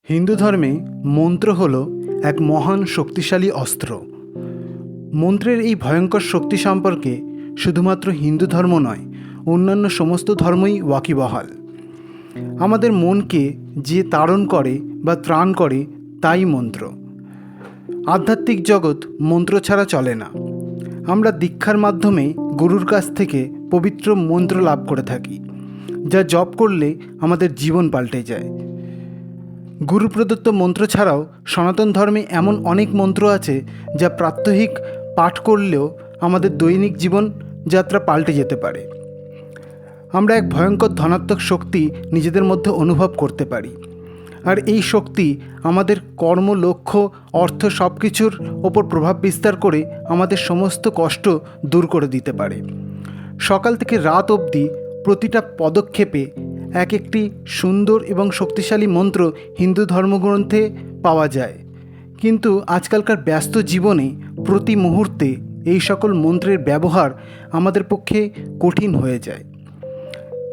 হিন্দু ধর্মে মন্ত্র হল এক মহান শক্তিশালী অস্ত্র। মন্ত্রের এই ভয়ঙ্কর শক্তি সম্পর্কে শুধুমাত্র হিন্দু ধর্ম নয়, অন্যান্য সমস্ত ধর্মই ওয়াকিবহাল। আমাদের মনকে যে তাড়ন করে বা ত্রাণ করে তাই মন্ত্র। আধ্যাত্মিক জগৎ মন্ত্র ছাড়া চলে না। আমরা দীক্ষার মাধ্যমে গুরুর কাছ থেকে পবিত্র মন্ত্র লাভ করে থাকি, যা জপ করলে আমাদের জীবন পাল্টে যায়। গুরু প্রদত্ত মন্ত্র ছাড়াও সনাতন ধর্মে এমন অনেক মন্ত্র আছে যা প্রাত্যহিক পাঠ করলেও আমাদের দৈনিক জীবন যাত্রা পাল্টে যেতে পারে। আমরা এক ভয়ঙ্কর ধনাত্মক শক্তি নিজেদের মধ্যে অনুভব করতে পারি, আর এই শক্তি আমাদের কর্ম, লক্ষ্য, অর্থ সব কিছুর ওপর প্রভাব বিস্তার করে আমাদের সমস্ত কষ্ট দূর করে দিতে পারে। সকাল থেকে রাত অবধি প্রতিটা পদক্ষেপে এক একটি সুন্দর এবং শক্তিশালী মন্ত্র হিন্দু ধর্মগ্রন্থে পাওয়া যায়। কিন্তু আজকালকার ব্যস্ত জীবনে প্রতি মুহূর্তে এই সকল মন্ত্রের ব্যবহার আমাদের পক্ষে কঠিন হয়ে যায়।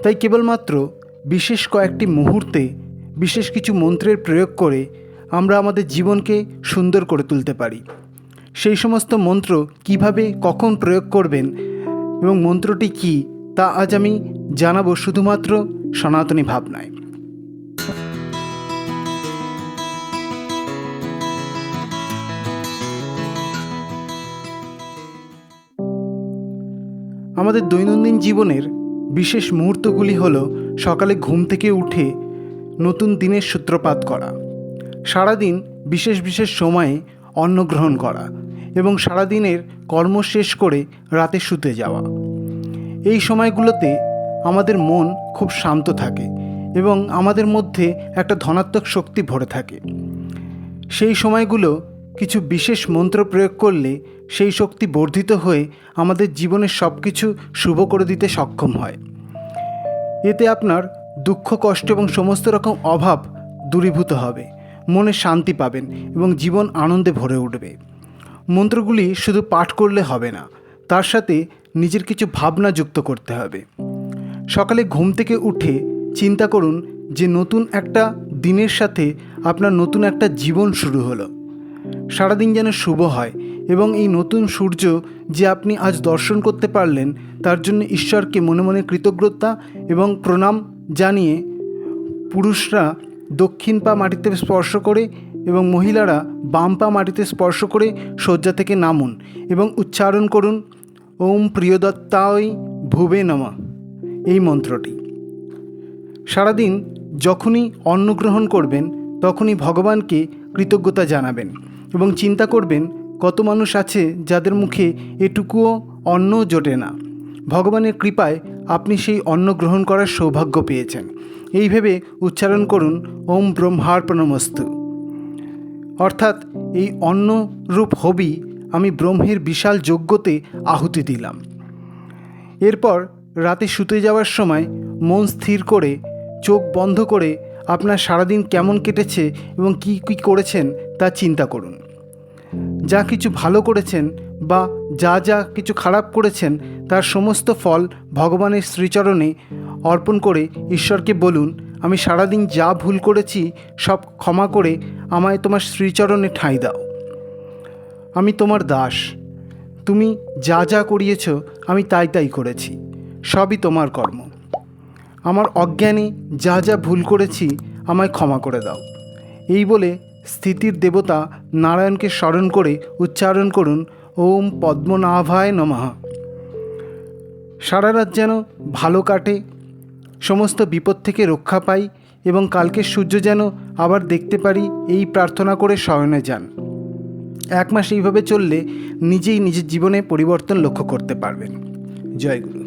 তাই কেবলমাত্র বিশেষ কয়েকটি মুহূর্তে বিশেষ কিছু মন্ত্রের প্রয়োগ করে আমরা আমাদের জীবনকে সুন্দর করে তুলতে পারি। সেই সমস্ত মন্ত্র কিভাবে, কখন প্রয়োগ করবেন এবং মন্ত্রটি কী, তা আজ আমি জানাবো শুধুমাত্র সনাতনী ভাবনায়। আমাদের দৈনন্দিন জীবনের বিশেষ মুহূর্তগুলি হলো সকালে ঘুম থেকে উঠে নতুন দিনের সূত্রপাত করা, সারাদিন বিশেষ বিশেষ সময়ে অন্ন গ্রহণ করা এবং সারাদিনের কর্ম শেষ করে রাতে শুতে যাওয়া। এই সময়গুলোতে আমাদের মন খুব শান্ত থাকে এবং আমাদের মধ্যে একটা ধনাত্মক শক্তি ভরে থাকে। সেই সময়গুলো কিছু বিশেষ মন্ত্র প্রয়োগ করলে সেই শক্তি বর্ধিত হয়ে আমাদের জীবনের সব কিছু শুভ করে দিতে সক্ষম হয়। এতে আপনার দুঃখ, কষ্ট এবং সমস্ত রকম অভাব দূরীভূত হবে, মনে শান্তি পাবেন এবং জীবন আনন্দে ভরে উঠবে। মন্ত্রগুলি শুধু পাঠ করলে হবে না, তার সাথে নিজের কিছু ভাবনা যুক্ত করতে হবে। সকালে ঘুম থেকে উঠে চিন্তা করুন যে নতুন একটা দিনের সাথে আপনার নতুন একটা জীবন শুরু হলো। সারাদিন যেন শুভ হয় এবং এই নতুন সূর্য যে আপনি আজ দর্শন করতে পারলেন তার জন্য ঈশ্বরকে মনে মনে কৃতজ্ঞতা এবং প্রণাম জানিয়ে পুরুষরা দক্ষিণ পা মাটিতে স্পর্শ করে এবং মহিলারা বাম পা মাটিতে স্পর্শ করে শয্যা থেকে নামুন এবং উচ্চারণ করুন ওম প্রিয়দত্তায় ভুবে নমঃ এই মন্ত্রটি। সারাদিন যখনই অন্ন গ্রহণ করবেন তখনই ভগবানকে কৃতজ্ঞতা জানাবেন এবং চিন্তা করবেন কত মানুষ আছে যাদের মুখে এটুকুও অন্ন জোটে না। ভগবানের কৃপায় আপনি সেই অন্ন গ্রহণ করার সৌভাগ্য পেয়েছেন। এই ভেবে উচ্চারণ করুন ওম ব্রহ্মার্পণমস্তু, অর্থাৎ এই অন্নরূপ হবি আমি ব্রহ্মের বিশাল যজ্ঞতে আহুতি দিলাম। এরপর রাতে শুতে যাওয়ার সময় মন স্থির করে চোখ বন্ধ করে আপনার সারাদিন কেমন কেটেছে এবং কী কী করেছেন তা চিন্তা করুন। যা কিছু ভালো করেছেন বা যা যা কিছু খারাপ করেছেন তার সমস্ত ফল ভগবানের শ্রীচরণে অর্পণ করে ঈশ্বরকে বলুন, আমি সারাদিন যা ভুল করেছি সব ক্ষমা করে আমায় তোমার শ্রীচরণে ঠাঁই দাও। আমি তোমার দাস, তুমি যা যা করিয়েছ আমি তাই তাই করেছি, সবই তোমার কর্ম। আমার অজ্ঞানে যা যা ভুল করেছি আমায় ক্ষমা করে দাও। এই বলে স্থিতির দেবতা নারায়ণকে স্মরণ করে উচ্চারণ করুন ওম পদ্মনাভায় নমঃ। সারা রাত যেন ভালো কাটে, সমস্ত বিপদ থেকে রক্ষা পাই এবং কালকের সূর্য যেন আবার দেখতে পারি, এই প্রার্থনা করে শয়নে যান। 1 মাস এইভাবে চললে নিজেই নিজের জীবনে পরিবর্তন লক্ষ্য করতে পারবেন। জয় গুরু।